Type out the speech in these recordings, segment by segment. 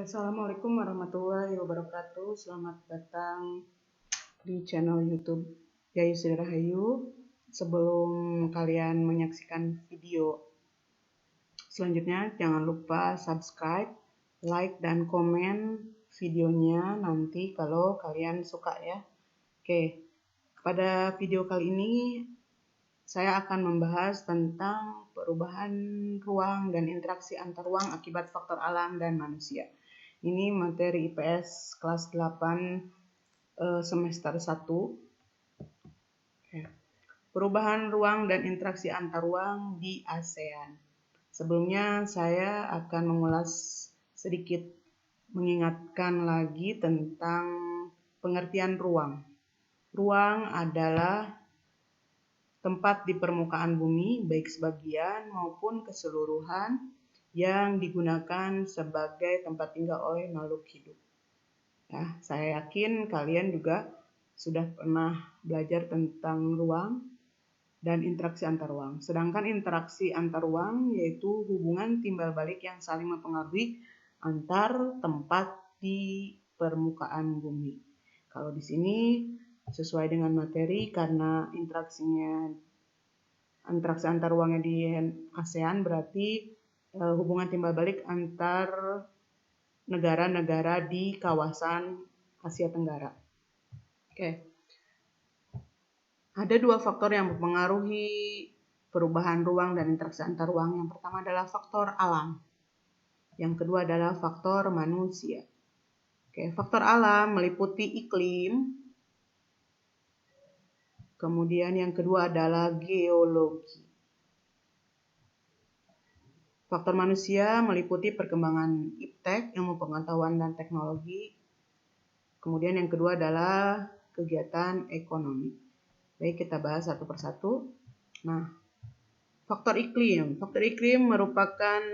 Assalamualaikum warahmatullahi wabarakatuh. Selamat datang di channel YouTube Yayu Sri Rahayu. Sebelum kalian menyaksikan video selanjutnya, jangan lupa subscribe, like, dan komen videonya nanti kalau kalian suka ya. Oke, pada video kali ini saya akan membahas tentang perubahan ruang dan interaksi antar ruang akibat faktor alam dan manusia. Ini materi IPS kelas 8 semester 1. Perubahan ruang dan interaksi antar ruang di ASEAN. Sebelumnya saya akan mengulas sedikit, mengingatkan lagi tentang pengertian ruang. Ruang adalah tempat di permukaan bumi, baik sebagian maupun keseluruhan, yang digunakan sebagai tempat tinggal oleh makhluk hidup. Ya, saya yakin kalian juga sudah pernah belajar tentang ruang dan interaksi antar ruang. Sedangkan interaksi antar ruang yaitu hubungan timbal balik yang saling mempengaruhi antar tempat di permukaan bumi. Kalau di sini sesuai dengan materi, karena interaksi antar ruangnya di ASEAN berarti hubungan timbal balik antar negara-negara di kawasan Asia Tenggara. Oke. Ada dua faktor yang mempengaruhi perubahan ruang dan interaksi antar ruang. Yang pertama adalah faktor alam. Yang kedua adalah faktor manusia. Oke, faktor alam meliputi iklim. Kemudian yang kedua adalah geologi. Faktor manusia meliputi perkembangan iptek, ilmu pengetahuan dan teknologi. Kemudian yang kedua adalah kegiatan ekonomi. Baik, kita bahas satu persatu. Nah, faktor iklim. Faktor iklim merupakan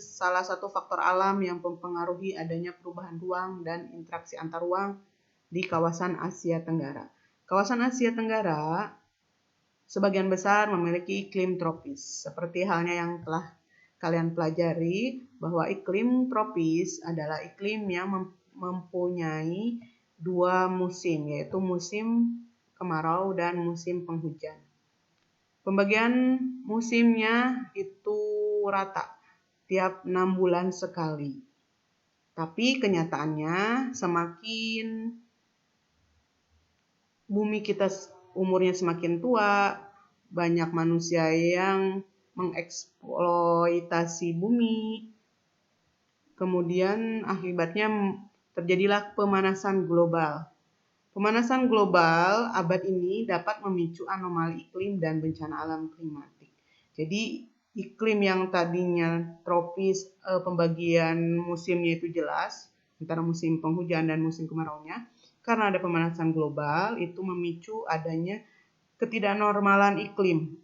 salah satu faktor alam yang mempengaruhi adanya perubahan ruang dan interaksi antar ruang di kawasan Asia Tenggara. Kawasan Asia Tenggara sebagian besar memiliki iklim tropis. Seperti halnya yang telah kalian pelajari, bahwa iklim tropis adalah iklim yang mempunyai dua musim, yaitu musim kemarau dan musim penghujan. Pembagian musimnya itu rata, tiap 6 bulan sekali. Tapi kenyataannya semakin bumi kita umurnya semakin tua, banyak manusia yang mengeksploitasi bumi. Kemudian akibatnya terjadilah pemanasan global. Pemanasan global abad ini dapat memicu anomali iklim dan bencana alam klimatik. Jadi iklim yang tadinya tropis, pembagian musimnya itu jelas antara musim penghujan dan musim kemaraunya, karena ada pemanasan global itu memicu adanya ketidaknormalan iklim.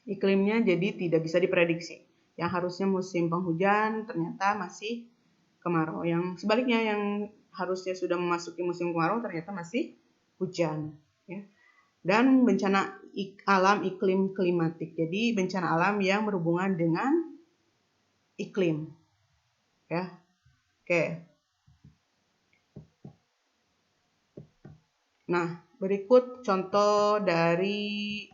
Iklimnya jadi tidak bisa diprediksi. Yang harusnya musim penghujan ternyata masih kemarau. Yang sebaliknya, yang harusnya sudah memasuki musim kemarau ternyata masih hujan. Ya. Dan bencana alam iklim klimatik. Jadi bencana alam yang berhubungan dengan iklim. Ya. Oke. Nah, berikut contoh dari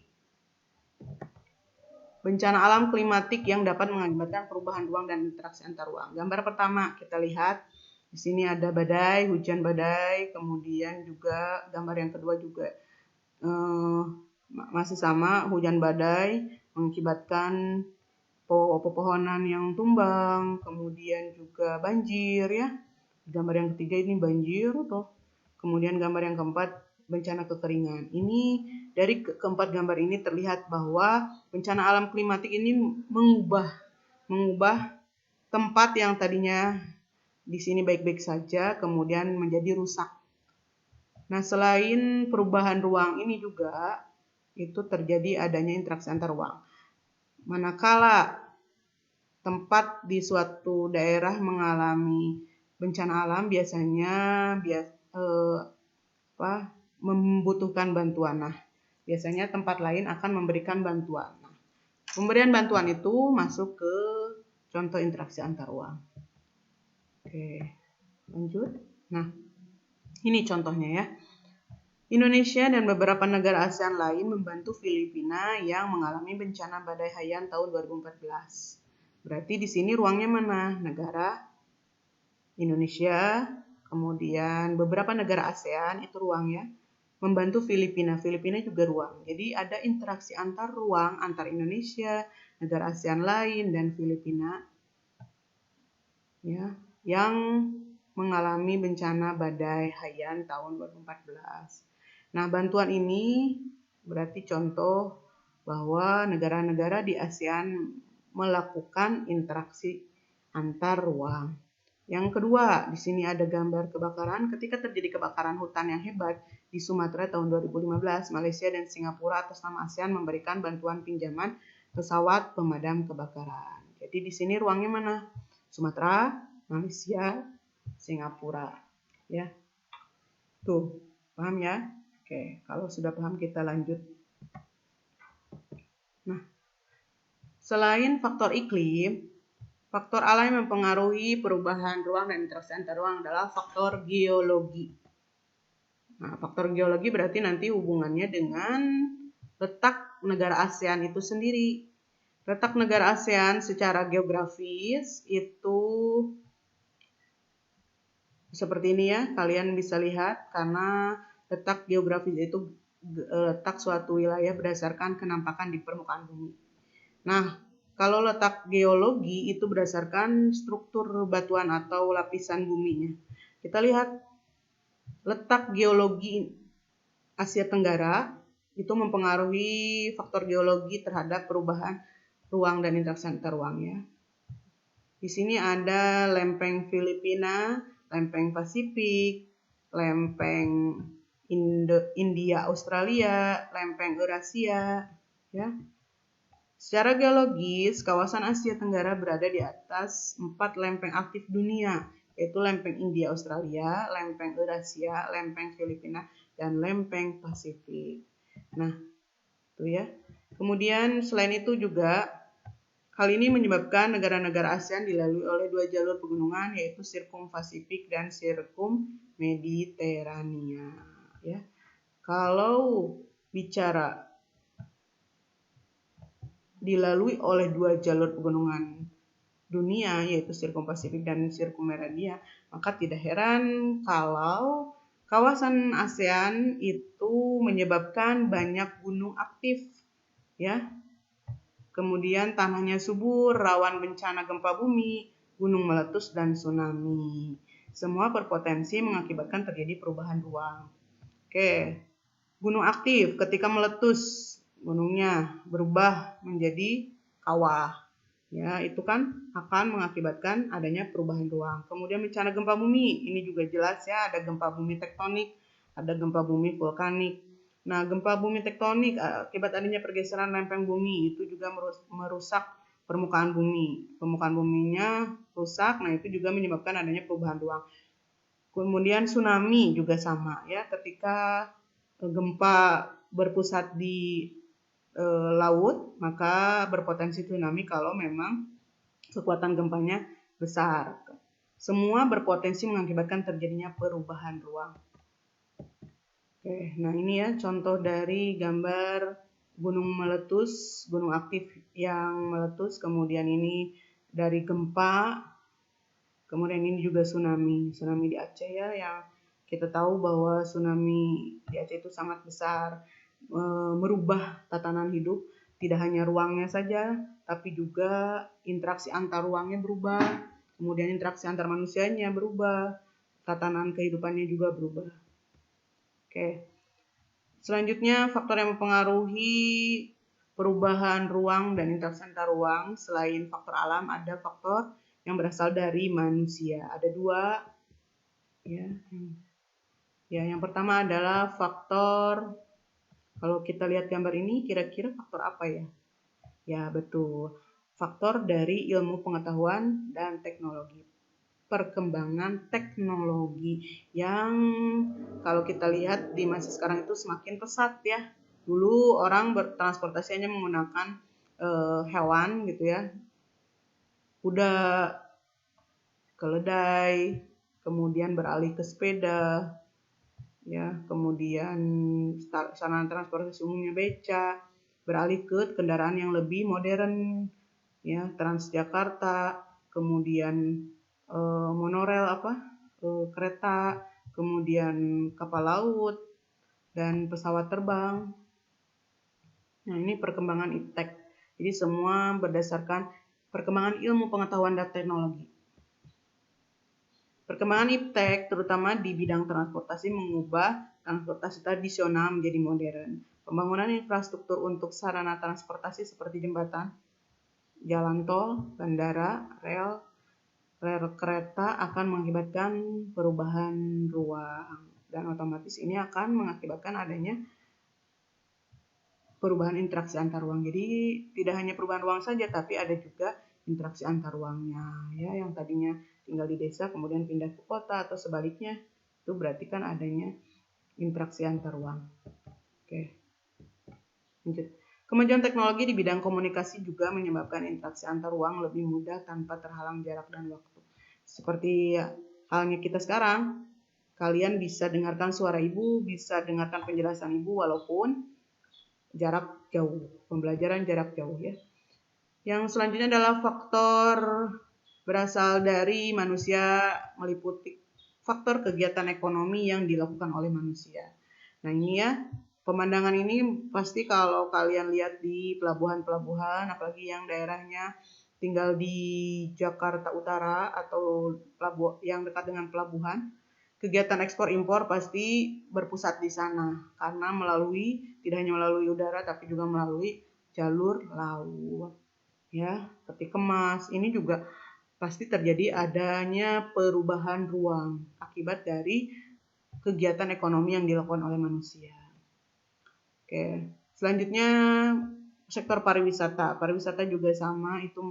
bencana alam klimatik yang dapat mengakibatkan perubahan ruang dan interaksi antar ruang. Gambar pertama kita lihat, di sini ada badai, hujan badai, kemudian juga gambar yang kedua juga masih sama, hujan badai mengakibatkan pepohonan yang tumbang, kemudian juga banjir ya. Gambar yang ketiga ini banjir tuh. Kemudian gambar yang keempat bencana kekeringan. Ini dari keempat gambar ini terlihat bahwa bencana alam klimatik ini mengubah tempat yang tadinya di sini baik-baik saja kemudian menjadi rusak. Nah, selain perubahan ruang ini juga itu terjadi adanya interaksi antar ruang. Manakala tempat di suatu daerah mengalami bencana alam biasanya membutuhkan bantuan. Nah, biasanya tempat lain akan memberikan bantuan. Nah, pemberian bantuan itu masuk ke contoh interaksi antar ruang. Oke, lanjut. Nah, ini contohnya ya. Indonesia dan beberapa negara ASEAN lain membantu Filipina yang mengalami bencana badai Haiyan tahun 2014. Berarti di sini ruangnya mana? Negara Indonesia, kemudian beberapa negara ASEAN itu ruangnya, membantu Filipina. Filipina juga ruang. Jadi ada interaksi antar ruang antar Indonesia, negara ASEAN lain dan Filipina ya, yang mengalami bencana badai Haiyan tahun 2014. Nah, bantuan ini berarti contoh bahwa negara-negara di ASEAN melakukan interaksi antar ruang. Yang kedua, di sini ada gambar kebakaran. Ketika terjadi kebakaran hutan yang hebat di Sumatera tahun 2015, Malaysia dan Singapura atas nama ASEAN memberikan bantuan pinjaman pesawat pemadam kebakaran. Jadi di sini ruangnya mana? Sumatera, Malaysia, Singapura. Ya. Tuh, paham ya? Oke, kalau sudah paham kita lanjut. Nah, selain faktor iklim, faktor alam yang mempengaruhi perubahan ruang dan interaksi antar ruang adalah faktor geologi. Nah, faktor geologi berarti nanti hubungannya dengan letak negara ASEAN itu sendiri. Letak negara ASEAN secara geografis itu seperti ini ya, kalian bisa lihat karena letak geografis itu letak suatu wilayah berdasarkan kenampakan di permukaan bumi. Nah, kalau letak geologi itu berdasarkan struktur batuan atau lapisan buminya. Kita lihat letak geologi Asia Tenggara itu mempengaruhi faktor geologi terhadap perubahan ruang dan interaksi antar ruang ya. Di sini ada lempeng Filipina, lempeng Pasifik, lempeng India Australia, lempeng Eurasia ya. Secara geologis, kawasan Asia Tenggara berada di atas 4 lempeng aktif dunia, yaitu lempeng India Australia, lempeng Eurasia, lempeng Filipina, dan lempeng Pasifik. Nah, itu ya. Kemudian selain itu juga hal ini menyebabkan negara-negara ASEAN dilalui oleh 2 jalur pegunungan, yaitu Sirkum Pasifik dan Sirkum Mediterania. Ya. Kalau bicara dilalui oleh 2 jalur pegunungan dunia, yaitu Sirkum Pasifik dan Sirkum Mediterania, maka tidak heran kalau kawasan ASEAN itu menyebabkan banyak gunung aktif, ya. Kemudian tanahnya subur, rawan bencana gempa bumi, gunung meletus, dan tsunami. Semua berpotensi mengakibatkan terjadi perubahan ruang. Oke, gunung aktif ketika meletus, gunungnya berubah menjadi kawah. Ya, itu kan akan mengakibatkan adanya perubahan ruang. Kemudian bencana gempa bumi, ini juga jelas ya, ada gempa bumi tektonik, ada gempa bumi vulkanik. Nah, gempa bumi tektonik akibat adanya pergeseran lempeng bumi itu juga merusak permukaan bumi. Permukaan buminya rusak, nah itu juga menyebabkan adanya perubahan ruang. Kemudian tsunami juga sama ya, ketika gempa berpusat di laut, maka berpotensi tsunami kalau memang kekuatan gempanya besar. Semua berpotensi mengakibatkan terjadinya perubahan ruang. Oke, nah ini ya contoh dari gambar gunung meletus, gunung aktif yang meletus, kemudian ini dari gempa, kemudian ini juga tsunami di Aceh ya, yang kita tahu bahwa tsunami di Aceh itu sangat besar, merubah tatanan hidup, tidak hanya ruangnya saja, tapi juga interaksi antar ruangnya berubah, kemudian interaksi antar manusianya berubah, tatanan kehidupannya juga berubah. Oke. Selanjutnya, faktor yang mempengaruhi perubahan ruang dan interaksi antar ruang selain faktor alam, ada faktor yang berasal dari manusia. Ada 2 ya. Ya, yang pertama adalah faktor, kalau kita lihat gambar ini kira-kira faktor apa ya? Ya, betul. Faktor dari ilmu pengetahuan dan teknologi. Perkembangan teknologi yang kalau kita lihat di masa sekarang itu semakin pesat ya. Dulu orang bertransportasi hanya menggunakan hewan gitu ya, kuda. keledai, kemudian beralih ke sepeda, ya, kemudian sarana transportasi umumnya beca, beralih ke kendaraan yang lebih modern, ya, Transjakarta, kemudian monorel kereta, kemudian kapal laut dan pesawat terbang. Nah, ini perkembangan iptek. Jadi semua berdasarkan perkembangan ilmu pengetahuan dan teknologi. Perkembangan iptek terutama di bidang transportasi mengubah transportasi tradisional menjadi modern. Pembangunan infrastruktur untuk sarana transportasi seperti jembatan, jalan tol, bandara, rel kereta akan mengakibatkan perubahan ruang, dan otomatis ini akan mengakibatkan adanya perubahan interaksi antar ruang. Jadi tidak hanya perubahan ruang saja, tapi ada juga interaksi antar ruangnya, ya, yang tadinya tinggal di desa kemudian pindah ke kota atau sebaliknya, itu berarti kan adanya interaksi antar ruang. Oke, lanjut. Kemajuan teknologi di bidang komunikasi juga menyebabkan interaksi antar ruang lebih mudah tanpa terhalang jarak dan waktu. Seperti halnya kita sekarang, kalian bisa dengarkan suara ibu, bisa dengarkan penjelasan ibu walaupun jarak jauh, pembelajaran jarak jauh, ya. Yang selanjutnya adalah faktor berasal dari manusia, meliputi faktor kegiatan ekonomi yang dilakukan oleh manusia. Nah, ini ya, pemandangan ini pasti kalau kalian lihat di pelabuhan-pelabuhan, apalagi yang daerahnya tinggal di Jakarta Utara atau yang dekat dengan pelabuhan, kegiatan ekspor impor pasti berpusat di sana karena tidak hanya melalui udara tapi juga melalui jalur laut, ya, peti kemas. Ini juga pasti terjadi adanya perubahan ruang akibat dari kegiatan ekonomi yang dilakukan oleh manusia. Oke, selanjutnya sektor pariwisata. Pariwisata juga sama, itu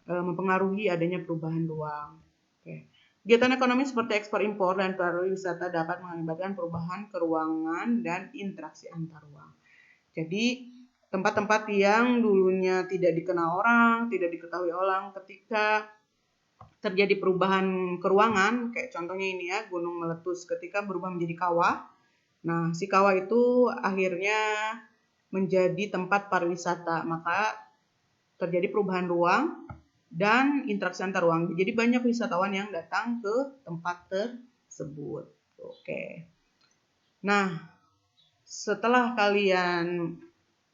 mempengaruhi adanya perubahan ruang. Oke. Kegiatan ekonomi seperti ekspor impor dan pariwisata dapat mengakibatkan perubahan keruangan dan interaksi antar ruang. Jadi tempat-tempat yang dulunya tidak dikenal orang, tidak diketahui orang, ketika terjadi perubahan keruangan, kayak contohnya ini ya, gunung meletus ketika berubah menjadi kawah. Nah, si kawah itu akhirnya menjadi tempat pariwisata, maka terjadi perubahan ruang dan interaksi antar ruang. Jadi banyak wisatawan yang datang ke tempat tersebut. Oke. Nah, setelah kalian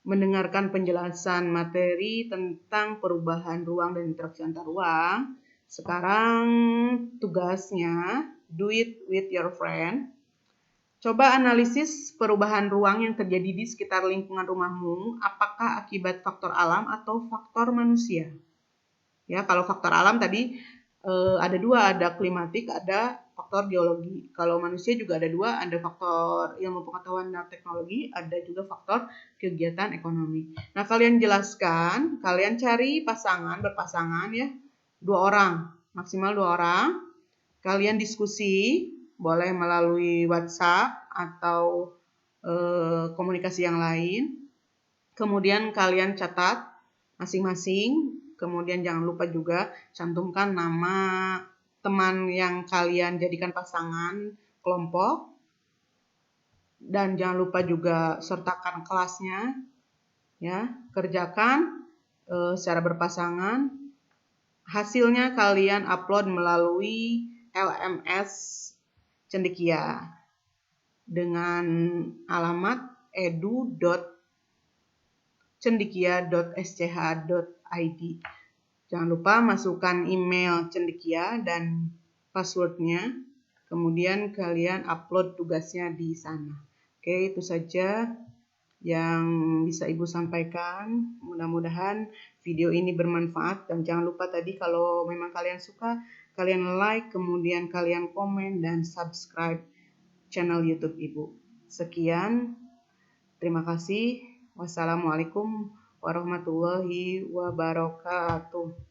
mendengarkan penjelasan materi tentang perubahan ruang dan interaksi antar ruang, sekarang tugasnya do it with your friend. Coba analisis perubahan ruang yang terjadi di sekitar lingkungan rumahmu, apakah akibat faktor alam atau faktor manusia? Ya, kalau faktor alam tadi ada dua, ada klimatik, ada faktor geologi. Kalau manusia juga ada dua, ada faktor ilmu pengetahuan dan teknologi, ada juga faktor kegiatan ekonomi. Nah, kalian jelaskan, kalian cari berpasangan ya, 2 orang, maksimal 2 orang. Kalian diskusi, boleh melalui WhatsApp atau komunikasi yang lain. Kemudian kalian catat masing-masing. Kemudian jangan lupa juga cantumkan nama teman yang kalian jadikan pasangan kelompok. Dan jangan lupa juga sertakan kelasnya. Ya, kerjakan secara berpasangan. Hasilnya kalian upload melalui LMS Cendekia dengan alamat edu.cendekia.sch.id. Jangan lupa masukkan email Cendekia dan passwordnya. Kemudian kalian upload tugasnya di sana. Oke, itu saja yang bisa Ibu sampaikan. Mudah-mudahan video ini bermanfaat. Dan jangan lupa tadi kalau memang kalian suka, kalian like, kemudian kalian komen dan subscribe channel YouTube Ibu. Sekian, terima kasih. Wassalamualaikum warahmatullahi wabarakatuh.